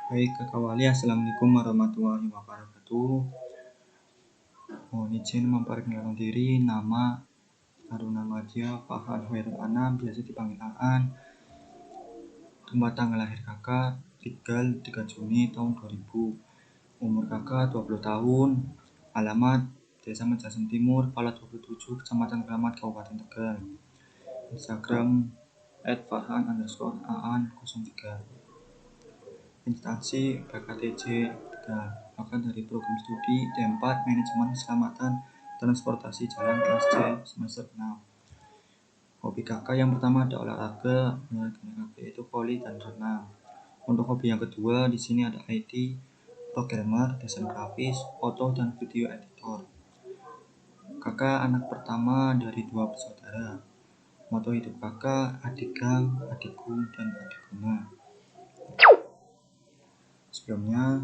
Baik, Kakak Wali, Assalamualaikum warahmatullahi wabarakatuh. Mohon izin memperkenalkan diri, nama Aruna Madya Fahan Hoirul Anam, biasa dipanggil Aan. Tempat tanggal lahir kakak, Tegal 3 Juni tahun 2000. Umur kakak 20 tahun. Alamat Desa Mejasan Timur, Pala 27, Kecamatan Keramat, Kabupaten Tegal. Instagram @farhan_aan03. Instansi PKTJ Tegal. Kakak dari program studi D4 Manajemen Keselamatan Transportasi Jalan kelas C semester 6. Hobi kakak yang pertama ada olahraga, yaitu voli dan renang. Untuk hobi yang kedua di sini ada IT, programmer, desain grafis, foto dan video editor. Kakak anak pertama dari 2 bersaudara. Moto hidup kakak, adik gang, adikku, dan adik bunga. Sebelumnya,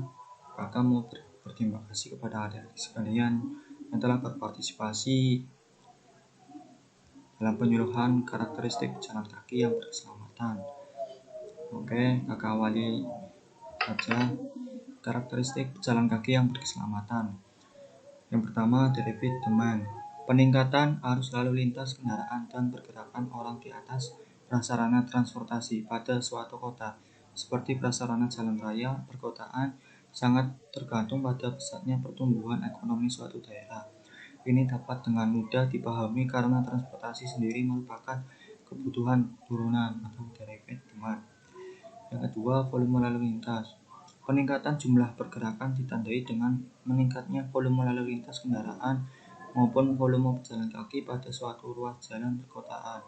kakak mau berterima kasih kepada adik-adik sekalian yang telah berpartisipasi dalam penyuluhan karakteristik pejalan kaki yang berkeselamatan. Oke, kakak awali saja karakteristik pejalan kaki yang berkeselamatan. Yang pertama, the rapid demand. Peningkatan arus lalu lintas kendaraan dan pergerakan orang di atas prasarana transportasi pada suatu kota, seperti prasarana jalan raya, perkotaan, sangat tergantung pada pesatnya pertumbuhan ekonomi suatu daerah. Ini dapat dengan mudah dipahami karena transportasi sendiri merupakan kebutuhan turunan atau rapid demand. Yang kedua, volume lalu lintas. Peningkatan jumlah pergerakan ditandai dengan meningkatnya volume lalu lintas kendaraan maupun volume pejalan kaki pada suatu ruas jalan perkotaan.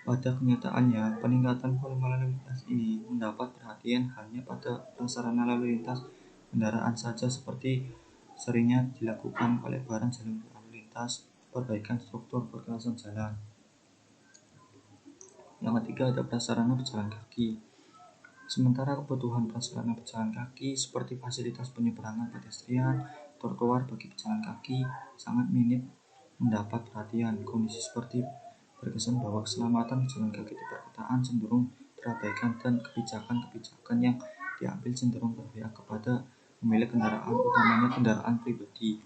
Pada kenyataannya, peningkatan volume lalu lintas ini mendapat perhatian hanya pada prasarana lalu lintas kendaraan saja, seperti seringnya dilakukan pelebaran jalur lalu lintas, perbaikan struktur perkerasan jalan. Yang ketiga ada prasarana pejalan kaki. Sementara kebutuhan prasarana pejalan kaki seperti fasilitas penyeberangan pedestrian, trotoar bagi pejalan kaki sangat minim mendapat perhatian. Kondisi seperti berkesan bahwa keselamatan pejalan kaki di perkotaan cenderung terabaikan dan kebijakan-kebijakan yang diambil cenderung berpihak kepada pemilik kendaraan, utamanya kendaraan pribadi.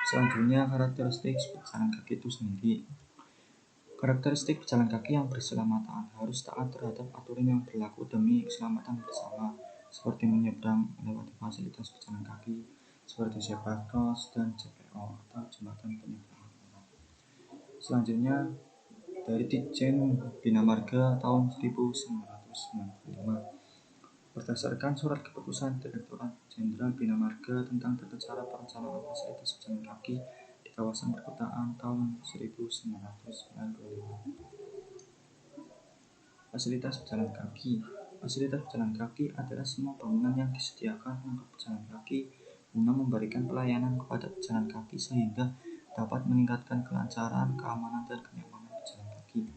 Selanjutnya, karakteristik pejalan kaki itu sendiri. Karakteristik pejalan kaki yang berkeselamatan harus taat terhadap aturan yang berlaku demi keselamatan bersama, seperti menyeberang melewati fasilitas pejalan kaki seperti zebra cross dan JPO atau jembatan penyeberangan orang. Selanjutnya, dari Ditjen Bina Marga tahun 1995, berdasarkan surat keputusan Direktorat Jenderal Bina Marga tentang tata cara perencanaan fasilitas pejalan kaki di kawasan perkotaan tahun 1995. Fasilitas pejalan kaki. Fasilitas pejalan kaki adalah semua bangunan yang disediakan untuk pejalan kaki guna memberikan pelayanan kepada pejalan kaki sehingga dapat meningkatkan kelancaran, keamanan, dan kenyamanan pejalan kaki.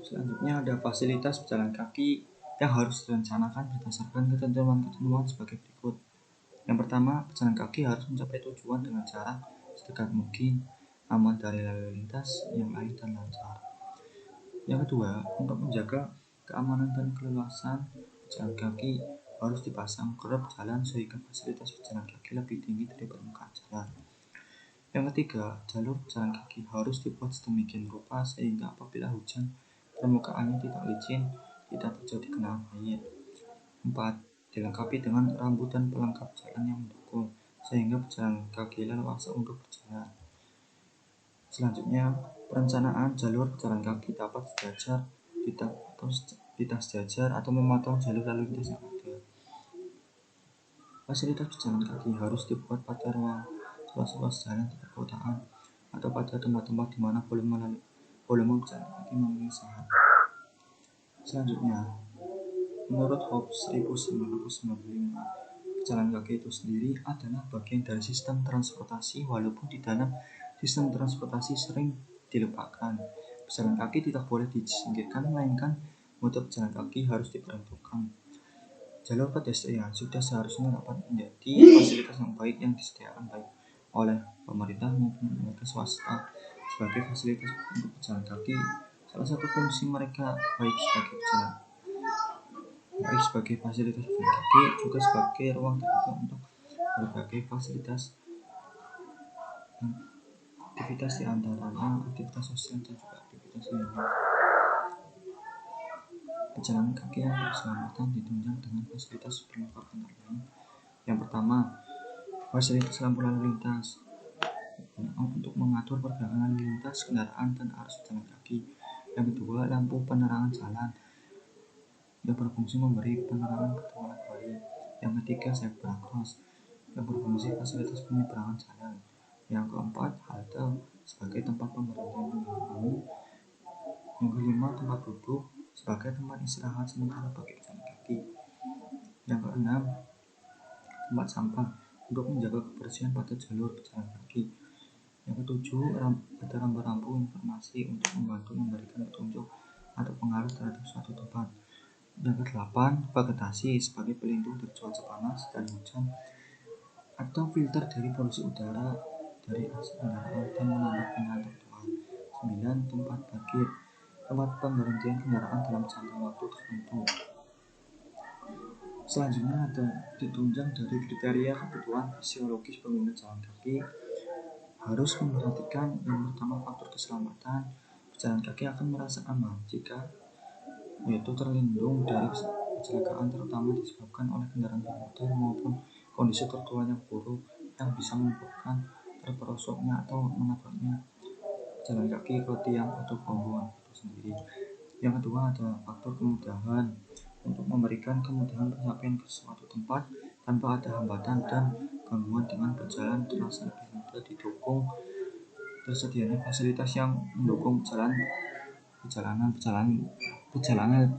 Selanjutnya ada fasilitas pejalan kaki yang harus direncanakan berdasarkan ketentuan-ketentuan sebagai berikut. Yang pertama, pejalan kaki harus mencapai tujuan dengan cara sedekat mungkin, aman dari lalu lintas yang lain, dan lancar. Yang kedua, untuk menjaga keamanan dan keleluasan pejalan kaki harus dipasang kerb jalan sehingga fasilitas pejalan kaki lebih tinggi dari permukaan jalan. Yang ketiga, jalur pejalan kaki harus dibuat sedemikian rupa sehingga apabila hujan permukaannya tidak licin, tidak terjadi genangan air. 4. Dilengkapi dengan rambu dan pelengkap jalan yang mendukung sehingga pejalan kaki leluasa untuk berjalan. Selanjutnya, perencanaan jalur pejalan kaki dapat sejajar atau memotong jalur lalu lintas yang ada. Fasilitas pejalan kaki harus dibuat pada ruas-ruas jalan di perkotaan atau pada tempat-tempat di mana volume pejalan kaki memenuhi syarat. Selanjutnya, menurut Hobbes 1995, pejalan kaki itu sendiri adalah bagian dari sistem transportasi, walaupun di dalam sistem transportasi sering dilupakan. Pejalan kaki tidak boleh disingkirkan, melainkan mode pejalan kaki harus diperhitungkan. Jalur pedestrian sudah seharusnya dapat menjadi fasilitas yang baik yang disediakan baik oleh pemerintah maupun lembaga swasta sebagai fasilitas untuk pejalan kaki. Salah satu fungsi mereka baik sebagai baik sebagai fasilitas pejalan kaki juga sebagai ruang terbuka untuk berbagai fasilitas aktivitas diantaranya aktivitas sosial dan juga aktivitas lingkungan. Pejalan kaki yang berkeselamatan ditunjang dengan fasilitas perlengkap antara lain. Yang pertama, fasilitas lampu lalu lintas untuk mengatur pergerakan lalu lintas kendaraan dan arus pejalan kaki. Yang kedua, lampu penerangan jalan yang berfungsi memberi penerangan pertolongan kembali. Yang ketiga, zebra cross yang berfungsi fasilitas penyeberangan jalan. Yang keempat, halte sebagai tempat pemberhentian kendaraan umum. Yang kelima, tempat duduk sebagai tempat istirahat sementara bagi pejalan kaki. Yang keenam, tempat sampah untuk menjaga kebersihan pada jalur pejalan kaki. Yang ketujuh, ada rambu-rambu informasi untuk membantu memberikan petunjuk atau pengarah terhadap suatu tempat. Yang kedelapan, vegetasi sebagai pelindung dari cuaca panas dan hujan atau filter dari polusi udara dari asap kendaraan dan menambah kendaraan trotoar. 9. Tempat parkir, tempat pemberhentian kendaraan dalam jangka waktu tertentu. Selanjutnya ada ditunjang dari kriteria kebutuhan fisiologis pengguna jalan kaki. Harus memperhatikan yang pertama faktor keselamatan. Pejalan kaki akan merasa aman jika yaitu terlindung dari kecelakaan terutama disebabkan oleh kendaraan bermotor maupun kondisi trotoar yang buruk yang bisa menyebabkan terperosoknya atau menabraknya pejalan kaki ke tiang atau pohon itu sendiri. Yang kedua ada faktor kemudahan untuk memberikan kemudahan pencapaian ke suatu tempat tanpa ada hambatan dan gangguan dengan berjalan terasa lebih mudah didukung tersedianya fasilitas yang mendukung perjalanan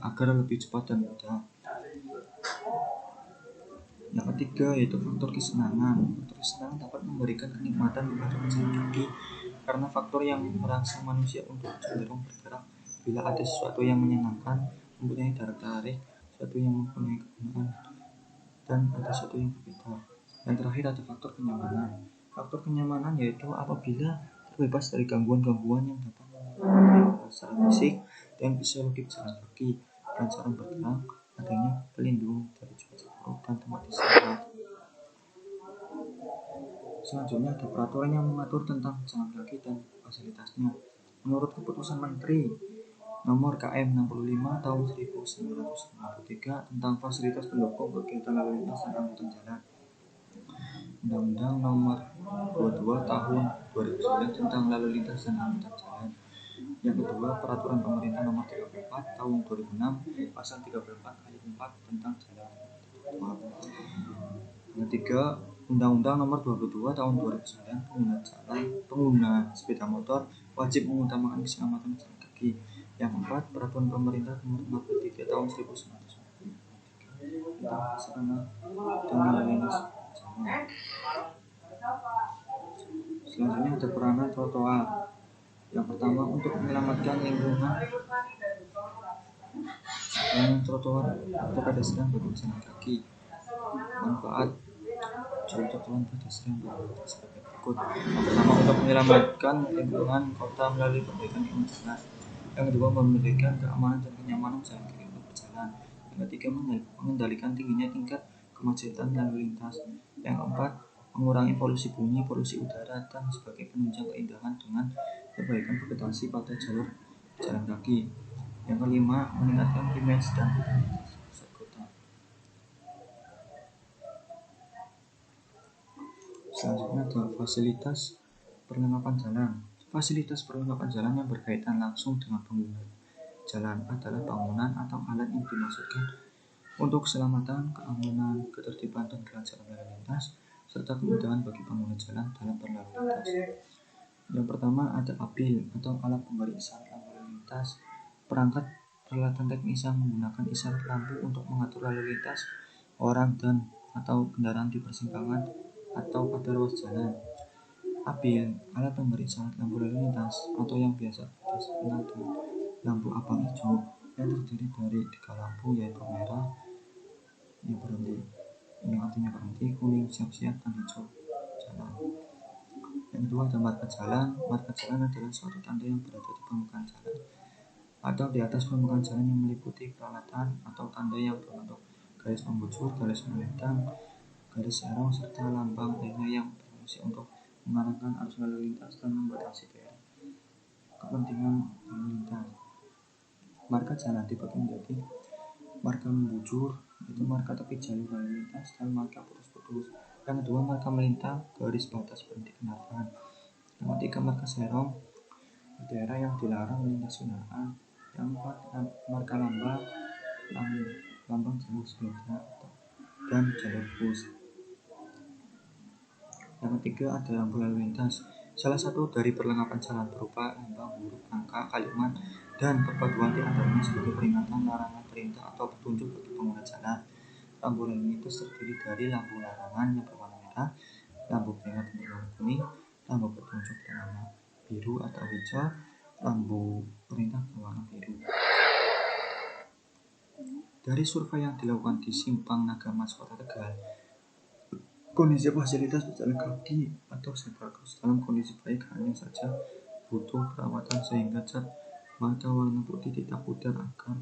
agar lebih cepat dan mudah. Yang ketiga yaitu faktor kesenangan. Faktor kesenangan dapat memberikan kenikmatan kepada pejalan kaki karena faktor yang merangsang manusia untuk cenderung bergerak bila ada sesuatu yang menyenangkan, mempunyai daya tarik, sesuatu yang mempunyai kegunaan, dan ada sesuatu yang berbeda. Yang terakhir ada faktor kenyamanan. Faktor kenyamanan yaitu apabila terbebas dari gangguan-gangguan yang dapat mempengaruhi secara fisik dan fisiologi pejalan kaki, kelancaran bergerak, adanya pelindung dari cuaca buruk dan tempat istirahat. Selanjutnya ada peraturan yang mengatur tentang pejalan kaki dan fasilitasnya. Menurut keputusan Menteri Nomor KM 65 Tahun 1953 tentang fasilitas pendukung kegiatan lalu lintas dan angkutan jalan. Undang-Undang Nomor 22 Tahun 2009 tentang lalu lintas dan angkutan jalan. Yang kedua, Peraturan Pemerintah Nomor 34 Tahun 2006 Pasal 34 ayat 4 tentang jalan. Yang ketiga, Undang-Undang Nomor 22 Tahun 2009 pengguna sepeda motor wajib mengutamakan keselamatan jalan kaki. Yang keempat, Peraturan Pemerintah Nomor 43 Tahun 1993 tentang sarana dan lalu lintas jalan. Selanjutnya ada peranan trotoar. Yang pertama, untuk menyelamatkan lingkungan. Peranan trotoar atau pedestrian bagi pejalan kaki. Manfaat jalur trotoar pedestrian sebagai berikut. Yang pertama, untuk menyelamatkan lingkungan kota melalui perbaikan lingkungan jalan. Yang kedua, memberikan keamanan dan kenyamanan jalan kaki untuk berjalan. Yang ketiga, mengendalikan tingginya tingkat kemacetan lalu lintas. Yang keempat, mengurangi polusi bumi, polusi udara, dan sebagai penunjang keindahan dengan perbaikan vegetasi pada jalur jalan kaki. Yang kelima, meningkatkan image dan pusat kota. Selanjutnya ada fasilitas perlengkapan jalan. Fasilitas perlengkapan jalan yang berkaitan langsung dengan pengguna jalan adalah bangunan atau alat yang dimaksudkan untuk keselamatan, keamanan, ketertiban, dan kelancaran lalu lintas, serta kemudahan bagi pengguna jalan dalam berlalu lintas. Yang pertama ada APIL atau alat pemberi isyarat lampu lalu lintas. Perangkat peralatan teknis yang menggunakan isyarat lampu untuk mengatur lalu lintas orang dan atau kendaraan di persimpangan atau pada ruas jalan. APIL, alat pemberi isyarat lampu lalu lintas atau yang biasa dikenal dengan lampu abang hijau yang terdiri dari 3 lampu yaitu merah yang berhenti, yang artinya berhenti, kuning siap-siap, dan hijau jalan. Yang kedua ada marka jalan. Marka jalan adalah suatu tanda yang berada di permukaan jalan atau di atas permukaan jalan yang meliputi peralatan atau tanda yang berbentuk garis membujur, garis melintang, garis serong, serta lambang lainnya yang berfungsi untuk mengarahkan arus lalu lintas dan membatasi daerah kepentingan lalu lintas. Marka jalan dibagi menjadi marka membujur, itu marka tepi jalur lalu lintas, dan marka putus-putus. Yang kedua, marka melintang, garis batas berhenti kendaraan. Yang ketiga, marka serong, daerah yang dilarang melintasi kendaraan. Yang keempat, marka lambang jalur sepeda dan jalur bus. Yang ketiga, ada lampu lalu lintas. Salah satu dari perlengkapan jalan berupa lambang, huruf, angka, kalimat, dan perpaduan di antaranya sebagai peringatan, larangan, perintah, atau petunjuk bagi pengguna jalan. Lampu lalu lintas terdiri dari lampu larangan yang berwarna merah, lampu peringatan berwarna kuning, lampu petunjuk berwarna biru atau hijau, lampu perintah berwarna biru. Dari survei yang dilakukan di Simpang Nagamas, Kota Tegal, kondisi fasilitas pejalan kaki atau zebra cross dalam kondisi baik, hanya saja butuh perawatan sehingga cat mata warna putih tidak pudar agar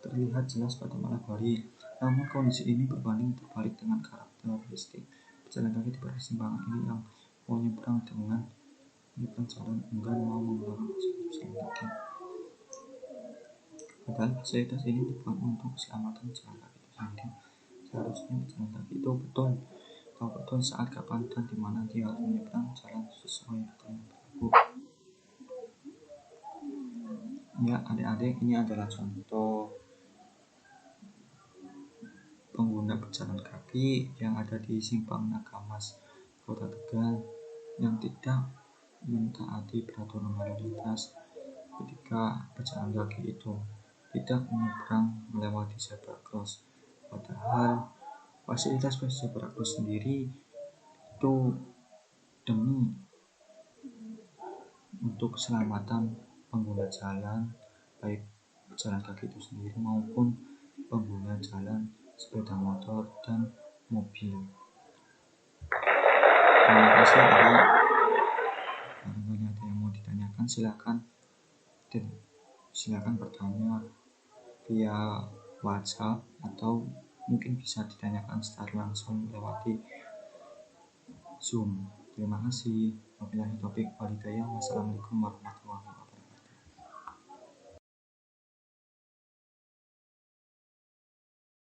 terlihat jelas pada malam hari. Namun kondisi ini berbanding terbalik dengan karakteristik pejalan kaki di persimpangan ini yang mau nyebrang jalan enggan mau menggunakan fasilitas pejalan kaki. Padahal fasilitas ini dibuat untuk keselamatan pejalan kaki itu sendiri. Seharusnya pejalan kaki itu tahu betul saat kapan dan di mana dia harus menyeberang jalan sesuai aturan yang berlaku. Ya, adik-adik, ini adalah contoh pengguna pejalan kaki yang ada di Simpang Nagamas, Kota Tegal, yang tidak mentaati peraturan lalu lintas ketika pejalan kaki itu tidak menyeberang melewati zebra cross. Padahal fasilitas zebra cross sendiri itu demi untuk keselamatan pengguna jalan, baik pejalan kaki itu sendiri maupun pengguna jalan sepeda motor dan mobil. Terima kasih. Barangkali ada yang mau ditanyakan, silakan bertanya via WhatsApp atau mungkin bisa ditanyakan secara langsung lewati Zoom. Terima kasih. Wabillahi taufiq wal hidayah. Wassalamualaikum warahmatullahi wabarakatuh.